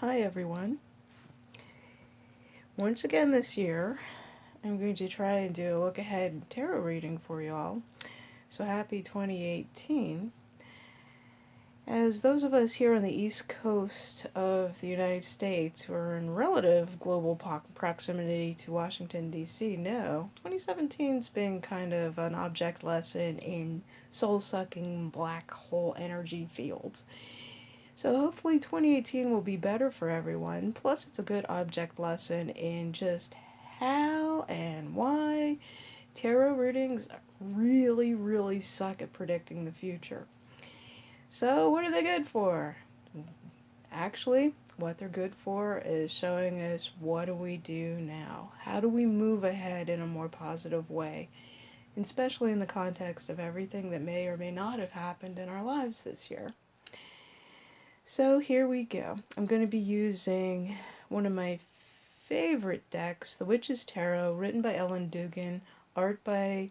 Hi everyone. Once again this year, I'm going to try and do a look ahead tarot reading for y'all. So happy 2018. As those of us here on the east coast of the United States who are in relative global proximity to Washington, D.C. know, 2017's been kind of an object lesson in soul-sucking black hole energy fields. So hopefully 2018 will be better for everyone. Plus, it's a good object lesson in just how and why tarot readings really, really suck at predicting the future. So, what are they good for? Actually, what they're good for is showing us what do we do now? How do we move ahead in a more positive way? Especially in the context of everything that may or may not have happened in our lives this year. So here we go. I'm going to be using one of my favorite decks, The Witch's Tarot, written by Ellen Dugan, art by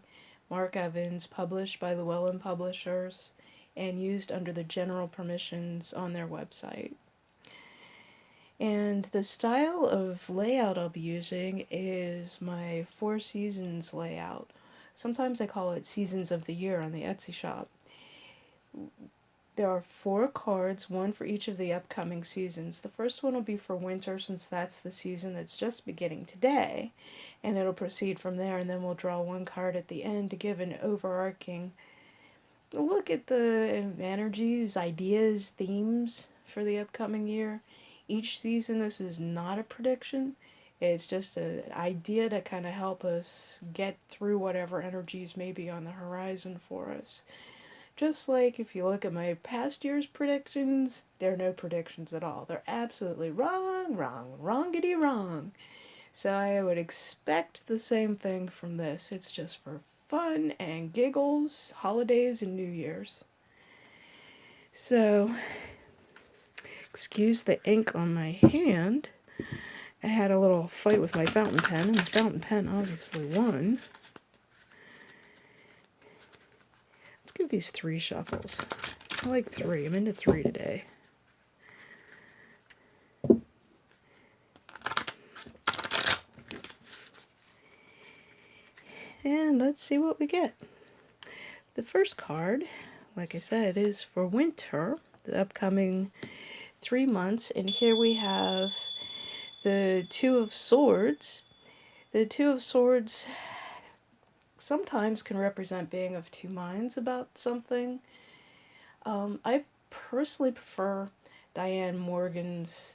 Mark Evans, published by Llewellyn Publishers, and used under the general permissions on their website. And the style of layout I'll be using is my Four Seasons layout. Sometimes I call it Seasons of the Year on the Etsy shop. There are 4 cards, one for each of the upcoming seasons. The first one will be for winter, since that's the season that's just beginning today, and it'll proceed from there, and then we'll draw 1 card at the end to give an overarching look at the energies, ideas, themes for the upcoming year. Each season, this is not a prediction. It's just an idea to kind of help us get through whatever energies may be on the horizon for us. Just like if you look at my past year's predictions, they're no predictions at all. They're absolutely wrong, wrongity wrong. So I would expect the same thing from this. It's just for fun and giggles, holidays, and New Year's. So, excuse the ink on my hand. I had a little fight with my fountain pen, and the fountain pen obviously won. Let's give these 3 shuffles. I like 3. I'm into 3 today. And let's see what we get. The first card, like I said, is for winter, the upcoming 3 months. And here we have the Two of Swords. The Two of Swords sometimes can represent being of 2 minds about something. I personally prefer Diane Morgan's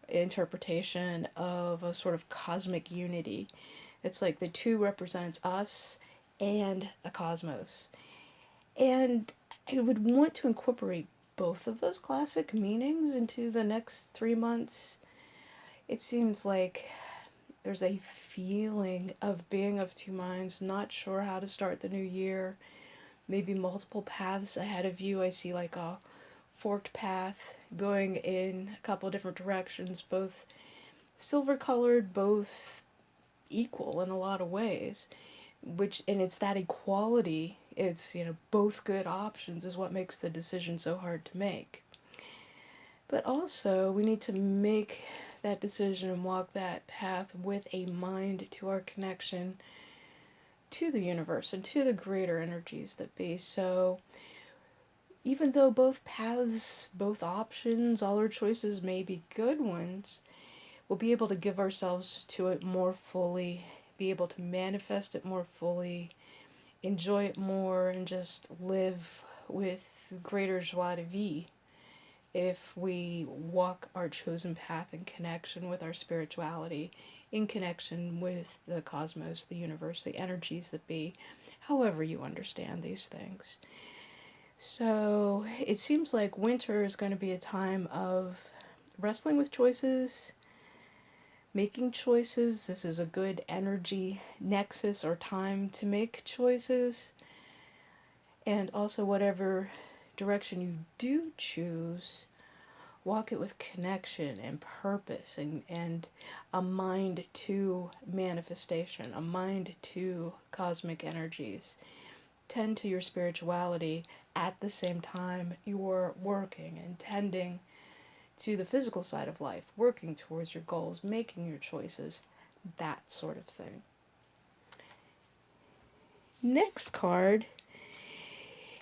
interpretation of a sort of cosmic unity. It's like the 2 represents us and the cosmos. And I would want to incorporate both of those classic meanings into the next 3 months. It seems like there's a feeling of being of 2 minds, not sure how to start the new year. Maybe multiple paths ahead of you. I see like a forked path going in a couple different directions, both silver colored, both equal in a lot of ways. And it's that equality, it's, both good options is what makes the decision so hard to make. But also, we need to make that decision and walk that path with a mind to our connection to the universe and to the greater energies that be. So, even though both paths, both options, all our choices may be good ones, we'll be able to give ourselves to it more fully, be able to manifest it more fully, enjoy it more, and just live with greater joie de vivre if we walk our chosen path in connection with our spirituality, in connection with the cosmos, the universe, the energies that be, however you understand these things. So it seems like winter is going to be a time of wrestling with choices, making choices. This is a good energy nexus or time to make choices. And also, whatever direction you do choose, walk it with connection and purpose and a mind to manifestation, a mind to cosmic energies. Tend to your spirituality at the same time you're working and tending to the physical side of life, working towards your goals, making your choices, that sort of thing. Next card,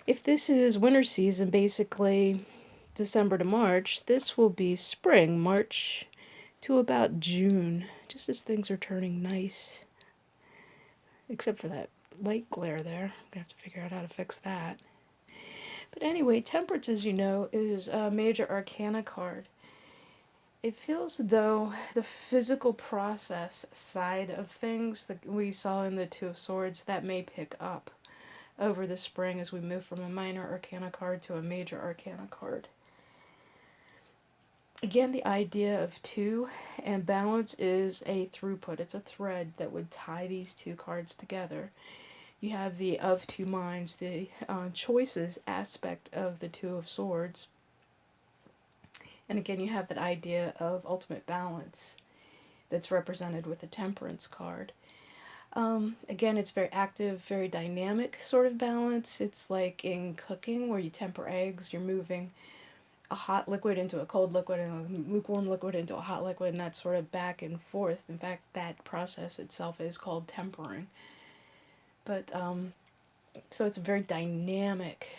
if this is winter season, basically December to March, this will be spring, March to about June, just as things are turning nice. Except for that light glare there. I'm going to have to figure out how to fix that. But anyway, Temperance, as you know, is a major arcana card. It feels as though the physical process side of things that we saw in the Two of Swords, that may pick up over the spring as we move from a minor arcana card to a major arcana card. Again, the idea of two and balance is a throughput. It's a thread that would tie these two cards together. You have the of two minds, the choices aspect of the Two of Swords. And again, you have that idea of ultimate balance that's represented with the Temperance card. Again, it's very active, very dynamic sort of balance. It's like in cooking where you temper eggs, you're moving a hot liquid into a cold liquid and a lukewarm liquid into a hot liquid, and that's sort of back and forth. In fact, that process itself is called tempering. But, so it's a very dynamic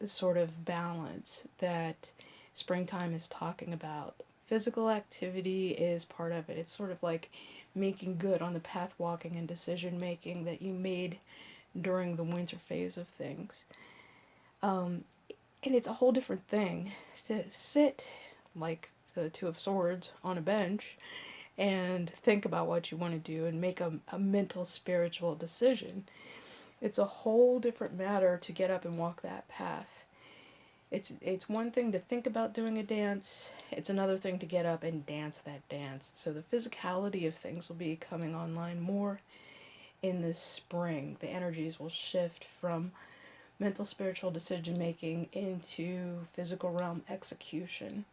sort of balance that springtime is talking about. Physical activity is part of it. It's sort of like making good on the path walking and decision making that you made during the winter phase of things. And it's a whole different thing to sit, like the Two of Swords, on a bench and think about what you want to do and make a mental, spiritual decision. It's a whole different matter to get up and walk that path. It's one thing to think about doing a dance, it's another thing to get up and dance that dance. So the physicality of things will be coming online more in the spring. The energies will shift from mental, spiritual decision making into physical realm execution.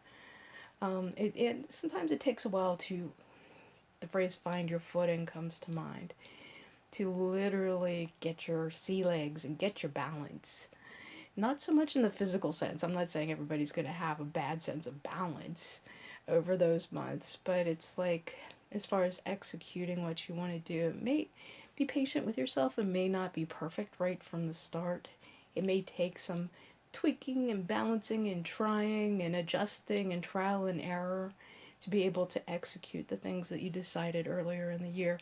Sometimes it takes a while to, the phrase find your footing comes to mind, to literally get your sea legs and get your balance. Not so much in the physical sense. I'm not saying everybody's going to have a bad sense of balance over those months, but it's like, as far as executing what you want to do, it may be patient with yourself. It may not be perfect right from the start. It may take some tweaking and balancing and trying and adjusting and trial and error to be able to execute the things that you decided earlier in the year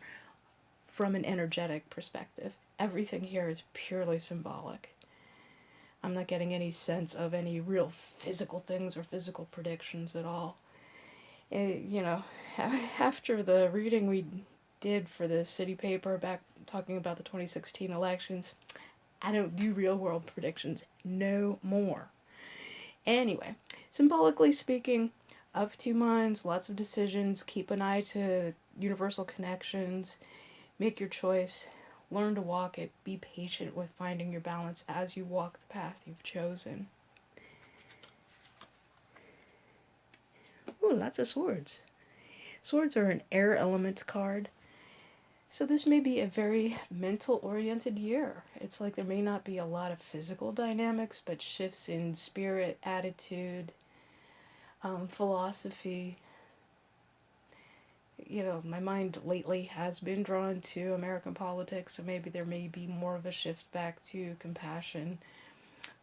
from an energetic perspective. Everything here is purely symbolic. I'm not getting any sense of any real physical things or physical predictions at all. After the reading we did for the city paper back talking about the 2016 elections, I don't do real world predictions no more. Anyway, symbolically speaking, of two minds, lots of decisions, keep an eye to universal connections, make your choice, learn to walk it, be patient with finding your balance as you walk the path you've chosen. Ooh, lots of swords. Swords are an air element card. So this may be a very mental-oriented year. It's like there may not be a lot of physical dynamics, but shifts in spirit, attitude, philosophy. My mind lately has been drawn to American politics, so maybe there may be more of a shift back to compassion,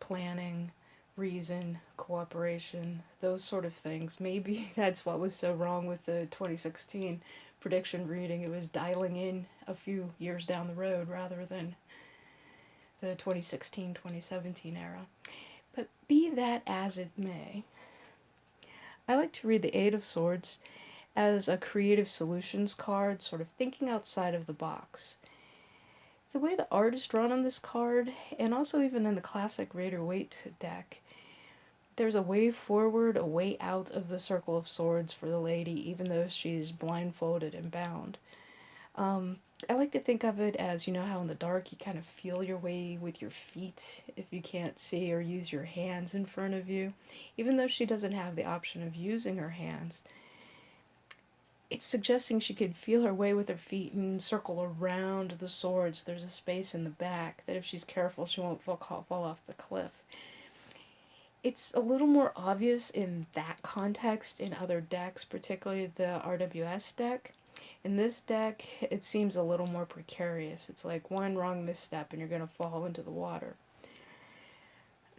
planning, reason, cooperation, those sort of things. Maybe that's what was so wrong with the 2016 prediction reading. It was dialing in a few years down the road rather than the 2016-2017 era. But be that as it may, I like to read the Eight of Swords as a creative solutions card, sort of thinking outside of the box. The way the art is drawn on this card, and also even in the classic Rider-Waite deck, there's a way forward, a way out of the Circle of Swords for the lady, even though she's blindfolded and bound. I like to think of it as, how in the dark you kind of feel your way with your feet if you can't see, or use your hands in front of you. Even though she doesn't have the option of using her hands, it's suggesting she could feel her way with her feet and circle around the swords. There's a space in the back that if she's careful she won't fall off the cliff. it's a little more obvious in that context in other decks, particularly the RWS deck. In this deck, it seems a little more precarious. It's like one wrong misstep and you're going to fall into the water.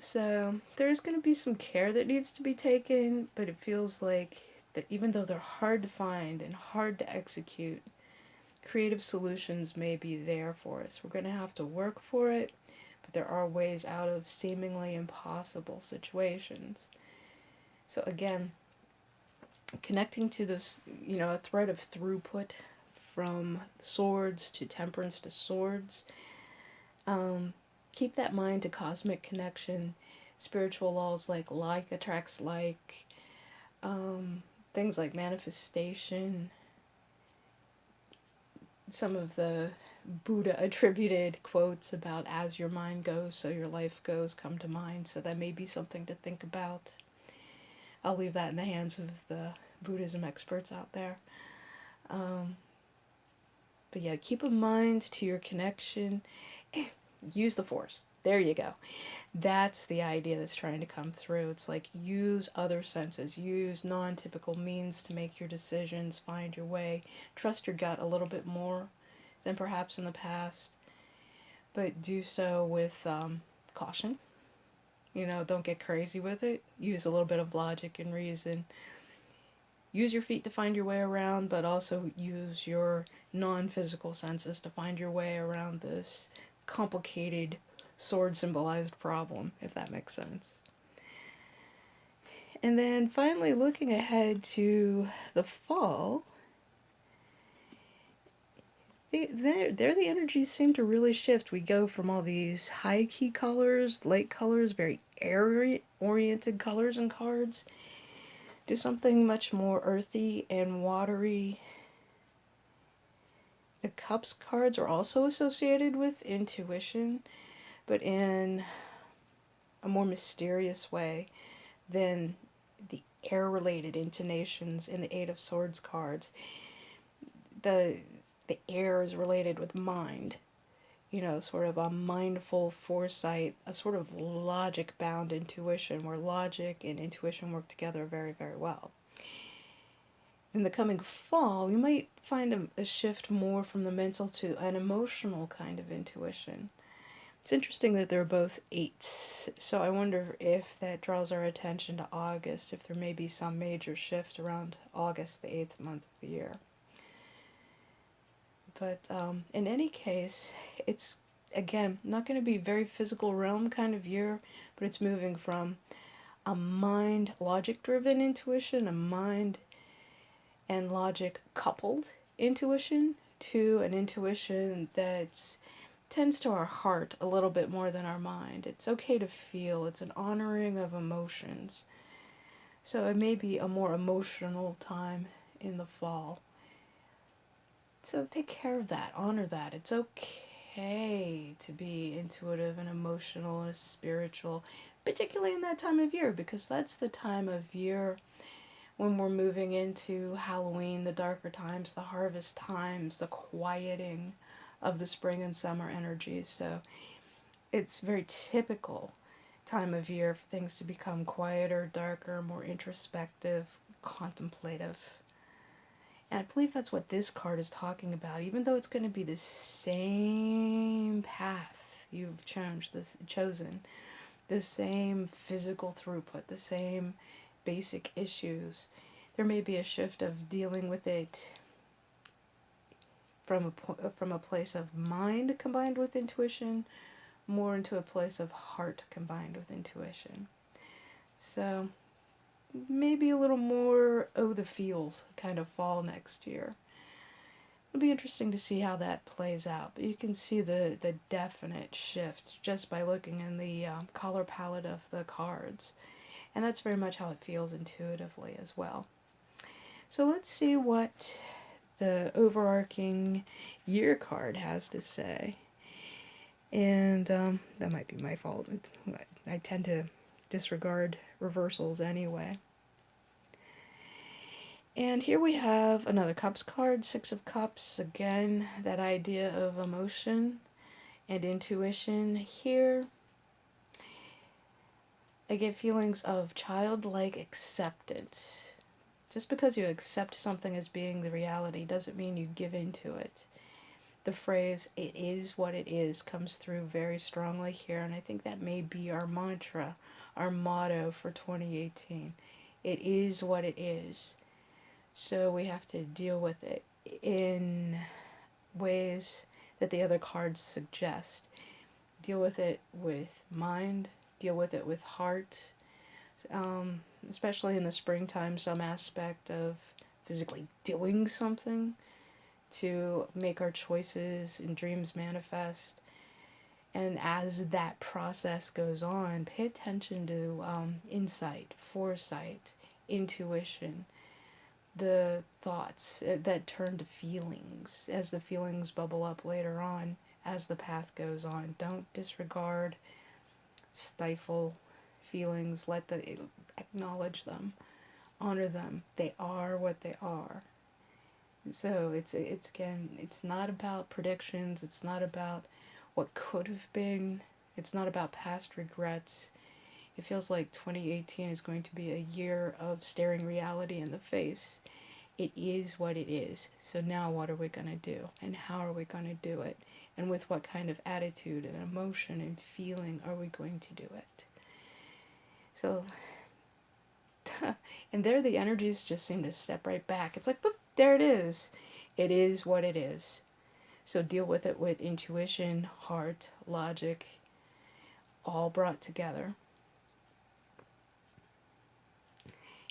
So there's going to be some care that needs to be taken, but it feels like that even though they're hard to find and hard to execute, creative solutions may be there for us. We're going to have to work for it, but there are ways out of seemingly impossible situations. So again, connecting to this, a thread of throughput from swords to temperance to swords. Keep that mind to cosmic connection, spiritual laws like attracts like, things like manifestation, some of the Buddha attributed quotes about as your mind goes, so your life goes come to mind. So that may be something to think about. I'll leave that in the hands of the Buddhism experts out there. But yeah, keep in mind to your connection. Use the force. There you go. That's the idea that's trying to come through. It's like use other senses, use non-typical means to make your decisions, find your way, trust your gut a little bit more than perhaps in the past, but do so with caution. Don't get crazy with it. Use a little bit of logic and reason. Use your feet to find your way around, but also use your non-physical senses to find your way around this complicated sword symbolized problem, if that makes sense. And then finally, looking ahead to the fall, there the energies seem to really shift. We go from all these high key colors, light colors, very air oriented colors and cards, to something much more earthy and watery. The Cups cards are also associated with intuition, but in a more mysterious way than the air-related intonations in the Eight of Swords cards. The air is related with mind, sort of a mindful foresight, a sort of logic-bound intuition where logic and intuition work together very, very well. In the coming fall, you might find a shift more from the mental to an emotional kind of intuition. It's interesting that they're both 8s, so I wonder if that draws our attention to August, if there may be some major shift around August, the 8th month of the year. But in any case, it's, again, not going to be a very physical realm kind of year, but it's moving from a mind, logic-driven intuition, a mind and logic coupled intuition, to an intuition that's tends to our heart a little bit more than our mind. It's okay to feel. It's an honoring of emotions. So it may be a more emotional time in the fall. So take care of that. Honor that. It's okay to be intuitive and emotional and spiritual, particularly in that time of year, because that's the time of year when we're moving into Halloween, the darker times, the harvest times, the quieting of the spring and summer energies. So it's very typical time of year for things to become quieter, darker, more introspective, contemplative. And I believe that's what this card is talking about, even though it's going to be the same path you've chosen, the same physical throughput, the same basic issues. There may be a shift of dealing with it from a place of mind combined with intuition, more into a place of heart combined with intuition. So maybe a little more the feels kind of fall next year. It'll be interesting to see how that plays out, but you can see the definite shift just by looking in the color palette of the cards, and that's very much how it feels intuitively as well. So let's see what the overarching year card has to say. And that might be my fault. I tend to disregard reversals anyway. And here we have another Cups card, Six of Cups. Again, that idea of emotion and intuition here. I get feelings of childlike acceptance. Just because you accept something as being the reality doesn't mean you give into it. The phrase, it is what it is, comes through very strongly here, and I think that may be our mantra, our motto for 2018. It is what it is. So we have to deal with it in ways that the other cards suggest. Deal with it with mind, deal with it with heart, especially in the springtime, some aspect of physically doing something to make our choices and dreams manifest. And as that process goes on, pay attention to insight, foresight, intuition, the thoughts that turn to feelings as the feelings bubble up later on as the path goes on. Don't disregard, stifle feelings, acknowledge them, honor them. They are what they are. So it's again, it's not about predictions, it's not about what could have been, it's not about past regrets. It feels like 2018 is going to be a year of staring reality in the face. It is what it is. So now what are we going to do? And how are we going to do it? And with what kind of attitude and emotion and feeling are we going to do it? So, and there the energies just seem to step right back. It's like, boop, there it is. It is what it is. So deal with it with intuition, heart, logic, all brought together.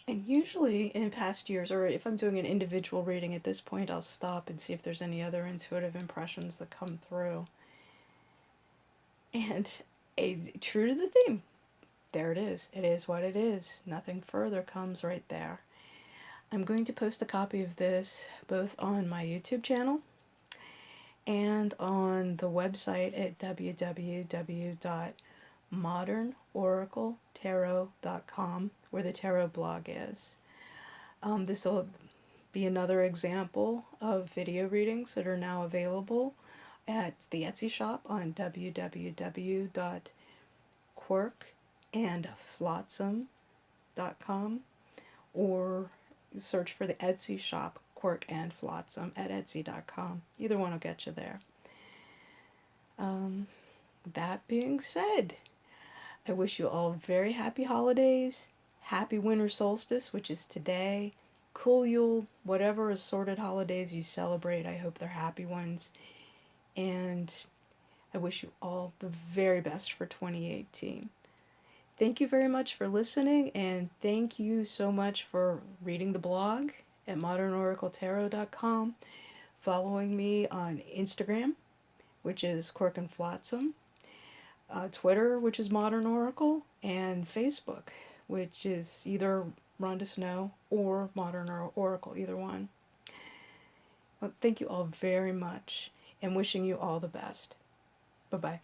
And usually in past years, or if I'm doing an individual reading at this point, I'll stop and see if there's any other intuitive impressions that come through. And true to the theme, there it is. It is what it is. Nothing further comes right there. I'm going to post a copy of this both on my YouTube channel and on the website at www.modernoracletarot.com, where the tarot blog is. This will be another example of video readings that are now available at the Etsy shop on www.quirkandflotsam.com, or search for the Etsy shop, Quirk and Flotsam, at etsy.com. Either one will get you there. That being said, I wish you all very happy holidays, happy winter solstice, which is today, cool Yule, whatever assorted holidays you celebrate. I hope they're happy ones. And I wish you all the very best for 2018. Thank you very much for listening, and thank you so much for reading the blog at modernoracletarot.com, following me on Instagram, which is Quirk and Flotsam, Twitter, which is Modern Oracle, and Facebook, which is either Rhonda Snow or Modern Oracle, either one. Well, thank you all very much, and wishing you all the best. Bye-bye.